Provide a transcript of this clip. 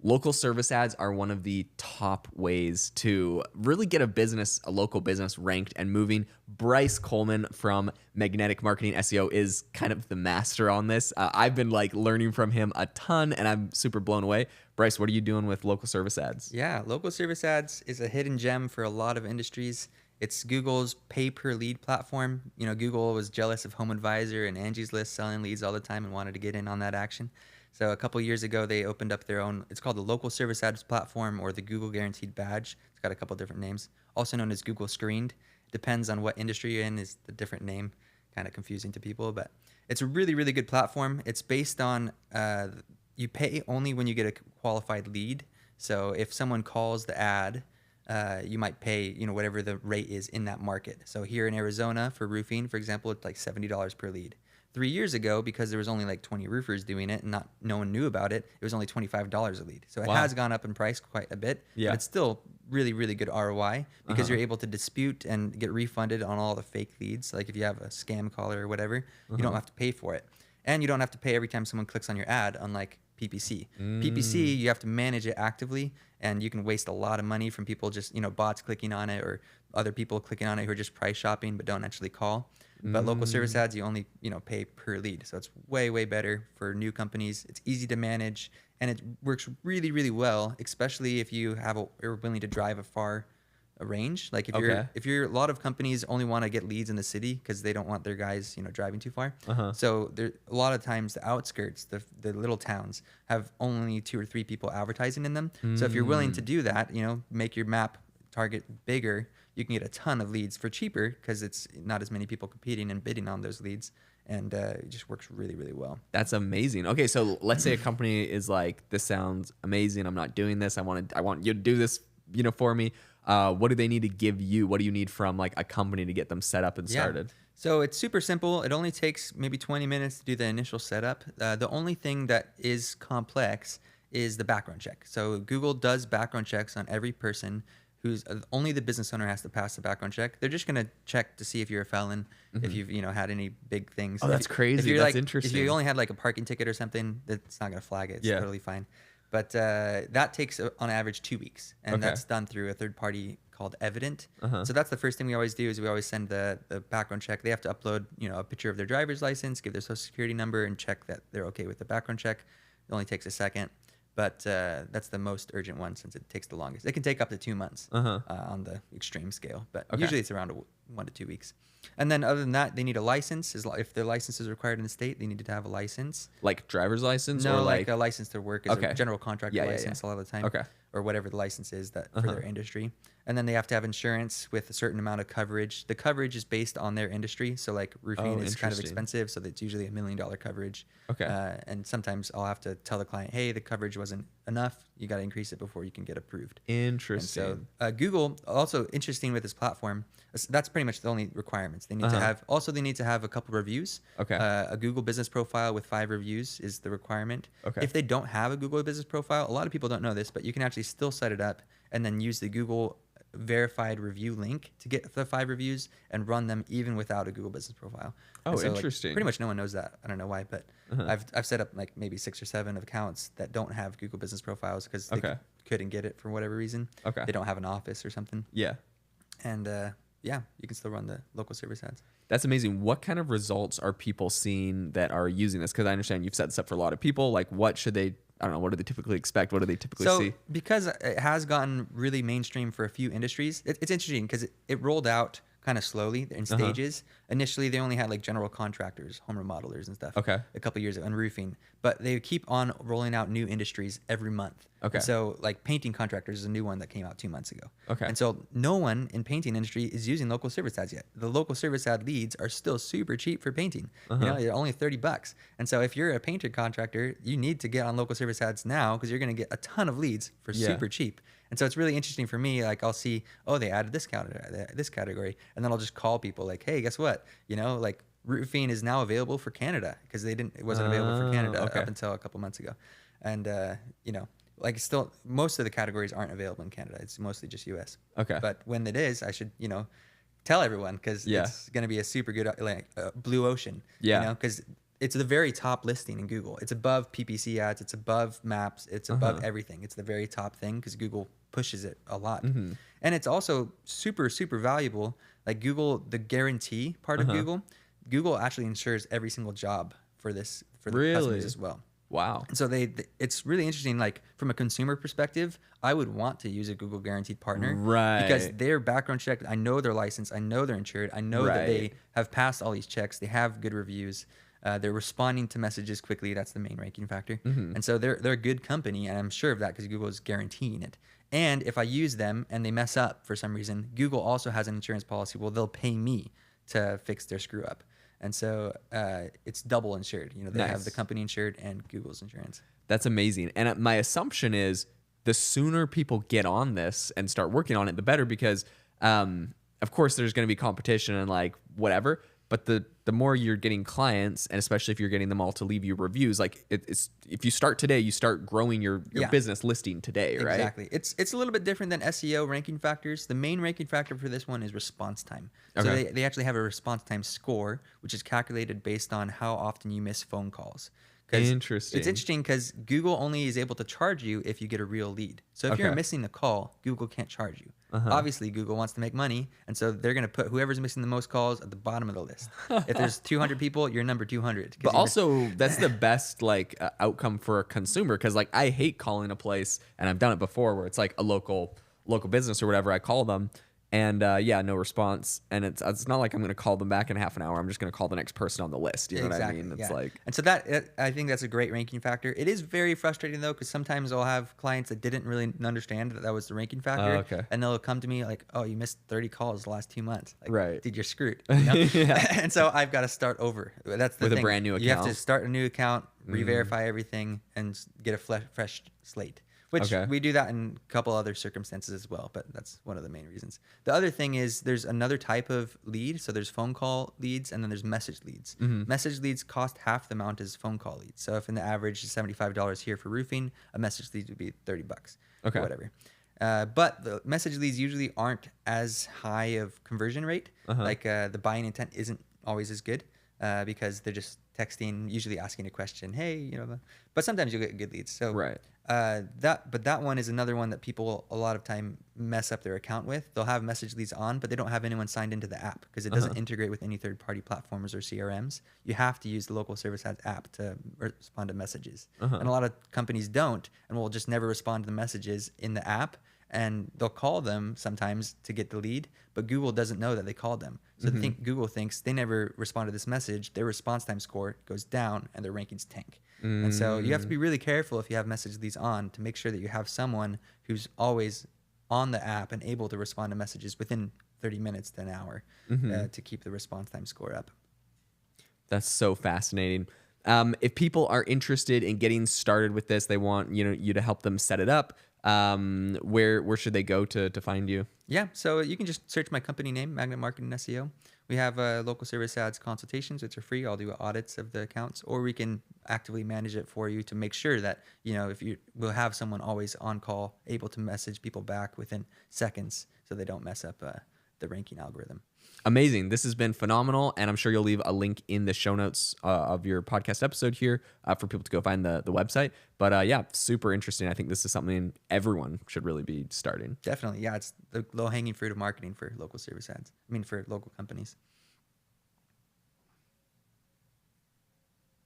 Local service ads are one of the top ways to really get a local business ranked and moving. Bryce Coleman from Magnetic Marketing SEO is kind of the master on this. I've been like learning from him a ton and I'm super blown away. Bryce, what are you doing with local service ads? Yeah, local service ads is a hidden gem for a lot of industries. It's Google's pay per lead platform. You know, Google was jealous of Home Advisor and Angie's List selling leads all the time and wanted to get in on that action. So a couple years ago, they opened up their own, it's called the Local Service Ads Platform or the Google Guaranteed Badge. It's got a couple different names, also known as Google Screened. Depends on what industry you're in is the different name, kind of confusing to people, but it's a really, really good platform. It's based on, you pay only when you get a qualified lead. So if someone calls the ad, you might pay, whatever the rate is in that market. So here in Arizona for roofing, for example, it's like $70 per lead. 3 years ago, because there was only like 20 roofers doing it and no one knew about it, it was only $25 a lead. So it has gone up in price quite a bit. Yeah. But it's still really, really good ROI because you're able to dispute and get refunded on all the fake leads. Like if you have a scam caller or whatever, you don't have to pay for it. And you don't have to pay every time someone clicks on your ad, unlike PPC. PPC, you have to manage it actively, and you can waste a lot of money from people just, bots clicking on it or other people clicking on it who are just price shopping but don't actually call. But local service ads, you only, pay per lead. So it's way, way better for new companies. It's easy to manage, and it works really, really well, especially if you are willing to drive a range. Like if you're a lot of companies only want to get leads in the city because they don't want their guys, driving too far. So there a lot of times the outskirts, the little towns have only 2 or 3 people advertising in them. So if you're willing to do that, make your map target bigger, you can get a ton of leads for cheaper because it's not as many people competing and bidding on those leads. And it just works really, really well. That's amazing. Okay, so let's say a company is like, this sounds amazing. I'm not doing this. I want you to do this, for me. What do they need to give you? What do you need from like a company to get them set up and started? So it's super simple. It only takes maybe 20 minutes to do the initial setup. The only thing that is complex is the background check. So Google does background checks on every person who's only the business owner has to pass the background check. They're just going to check to see if you're a felon, if you've, had any big things. Oh, that's crazy. That's interesting. If you only had like a parking ticket or something, that's not going to flag it. It's totally fine. But that takes on average 2 weeks, and that's done through a third party called Evident. So that's the first thing we always do is we always send the background check. They have to upload a picture of their driver's license, give their social security number, and check that they're okay with the background check. It only takes a second, but that's the most urgent one since it takes the longest. It can take up to 2 months on the extreme scale, but usually it's around 1 to 2 weeks. And then other than that, they need a license. If their license is required in the state, they need to have a license. Like driver's license? No, or like a license to work as a general contractor license a lot of the time. Okay. Or whatever the license is that for their industry. And then they have to have insurance with a certain amount of coverage. The coverage is based on their industry. So like roofing is kind of expensive. So it's usually $1 million coverage. Okay. And sometimes I'll have to tell the client, hey, the coverage wasn't enough. You got to increase it before you can get approved. Interesting. And so Google, also interesting with this platform, that's pretty much the only requirements. They need to have, also they need to have a couple reviews. Okay. A Google business profile with 5 reviews is the requirement. Okay. If they don't have a Google business profile, a lot of people don't know this, but you can actually still set it up and then use the Google verified review link to get the 5 reviews and run them even without a Google business profile. Oh, so, interesting. Like, pretty much no one knows that. I don't know why, but I've set up like maybe 6 or 7 accounts that don't have Google business profiles because they couldn't get it for whatever reason. Okay. They don't have an office or something. Yeah. And you can still run the local service ads. That's amazing. What kind of results are people seeing that are using this? Because I understand you've set this up for a lot of people. Like, what should they? I don't know. What do they typically expect? What do they typically see? So because it has gotten really mainstream for a few industries, it's interesting because it rolled out kind of slowly in stages. Initially, they only had like general contractors, home remodelers and stuff. Okay. A couple years ago, and roofing. But they keep on rolling out new industries every month. Okay. And so like painting contractors is a new one that came out 2 months ago. Okay. And so no one in painting industry is using local service ads yet. The local service ad leads are still super cheap for painting. They're only $30. And so if you're a painter contractor, you need to get on local service ads now because you're going to get a ton of leads for super cheap. And so it's really interesting for me. Like I'll see, they added this category, and then I'll just call people like, hey, guess what? Like roofing is now available for Canada because it wasn't available for Canada up until a couple months ago. And like still most of the categories aren't available in Canada. It's mostly just US. Okay. But when it is, I should, tell everyone because it's going to be a super good blue ocean. Yeah. Because it's the very top listing in Google. It's above PPC ads. It's above maps. It's above everything. It's the very top thing because Google pushes it a lot. And it's also super, super valuable. Like Google, the guarantee part of Google actually insures every single job for the customers as well. Wow. And so it's really interesting. Like from a consumer perspective, I would want to use a Google guaranteed partner, right? Because their background check, I know their license, I know they're insured, I know that they have passed all these checks, they have good reviews, they're responding to messages quickly. That's the main ranking factor, and so they're a good company, and I'm sure of that because Google is guaranteeing it. And if I use them and they mess up for some reason, Google also has an insurance policy. Well, they'll pay me to fix their screw up. And so it's double insured. You know, they have the company insured and Google's insurance. That's amazing. And my assumption is the sooner people get on this and start working on it, the better, because of course there's going to be competition and like whatever. But the more you're getting clients, and especially if you're getting them all to leave you reviews, like it's if you start today, you start growing your business listing today, right? Exactly. It's a little bit different than SEO ranking factors. The main ranking factor for this one is response time. So they actually have a response time score, which is calculated based on how often you miss phone calls. Interesting. It's interesting because Google only is able to charge you if you get a real lead. So if you're missing the call, Google can't charge you. Obviously, Google wants to make money, and so they're going to put whoever's missing the most calls at the bottom of the list. If there's 200 people, you're number 200. But also, that's the best like outcome for a consumer, because like I hate calling a place, and I've done it before where it's like a local business or whatever. I call them. And no response. And it's not like I'm going to call them back in half an hour. I'm just going to call the next person on the list. You know what I mean? It's like, and so I think that's a great ranking factor. It is very frustrating though, because sometimes I'll have clients that didn't really understand that was the ranking factor, and they'll come to me like, "Oh, you missed 30 calls the last 2 months." Like, right? Dude, you're screwed. You know? And so I've got to start over. That's the thing. With a brand new account. You have to start a new account, re-verify everything, and get a fresh slate. Which we do that in a couple other circumstances as well, but that's one of the main reasons. The other thing is there's another type of lead. So there's phone call leads and then there's message leads. Message leads cost half the amount as phone call leads. So if in the average is $75 here for roofing, a message lead would be $30 or whatever. But the message leads usually aren't as high of conversion rate. Like the buying intent isn't always as good because they're just texting, usually asking a question. Hey, you know, but sometimes you'll get good leads. So that one is another one that people a lot of time mess up their account with. They'll have message leads on, but they don't have anyone signed into the app because it doesn't integrate with any third-party platforms or CRMs. You have to use the local service ads app to respond to messages. And a lot of companies don't and will just never respond to the messages in the app. And they'll call them sometimes to get the lead, but Google doesn't know that they called them. So Google thinks they never responded to this message. Their response time score goes down and their rankings tank. And so you have to be really careful if you have message leads on to make sure that you have someone who's always on the app and able to respond to messages within 30 minutes to an hour to keep the response time score up. That's so fascinating. If people are interested in getting started with this, they want you to help them set it up. Where should they go to find you? Yeah, so you can just search my company name, Magnet Marketing SEO. We have local service ads consultations, which are free. I'll do audits of the accounts, or we can actively manage it for you to make sure that, we'll have someone always on call, able to message people back within seconds so they don't mess up the ranking algorithm. Amazing. This has been phenomenal, and I'm sure you'll leave a link in the show notes of your podcast episode here for people to go find the website. But super interesting. I think this is something everyone should really be starting. Definitely. Yeah, it's the low-hanging fruit of marketing for local service ads. For local companies.